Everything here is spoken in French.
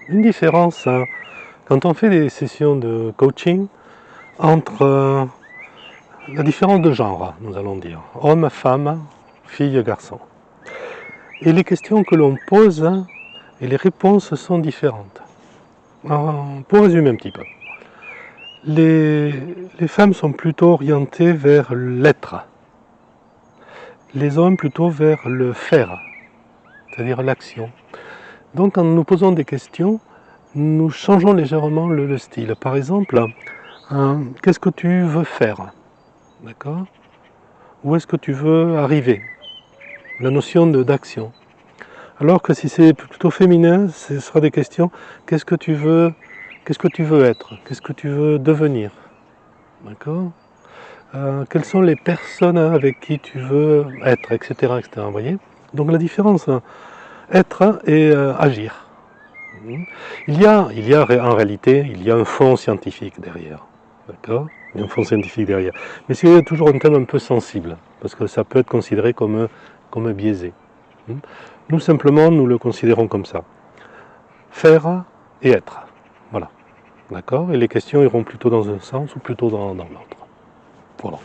une différence quand on fait des sessions de coaching entre la différence de genre, nous allons dire, homme, femme, fille, garçon. Et les questions que l'on pose et les réponses sont différentes. Pour résumer un petit peu, les femmes sont plutôt orientées vers l'être, les hommes plutôt vers le faire, c'est-à-dire l'action. Donc quand nous posons des questions, nous changeons légèrement le style. Par exemple, qu'est-ce que tu veux faire? D'accord? Où est-ce que tu veux arriver? La notion d'action. Alors que si c'est plutôt féminin, ce sera des questions, qu'est-ce que tu veux être? Qu'est-ce que tu veux devenir? D'accord? Quelles sont les personnes avec qui tu veux être, etc. etc. Vous voyez? Donc la différence, être et agir. Il y a en réalité, il y a un fond scientifique derrière. D'accord? Il y a un fond scientifique derrière. Mais c'est toujours un thème un peu sensible, parce que ça peut être considéré comme biaisé. Nous, simplement, nous le considérons comme ça. Faire et être. Voilà. D'accord? Et les questions iront plutôt dans un sens ou plutôt dans l'autre. Voilà.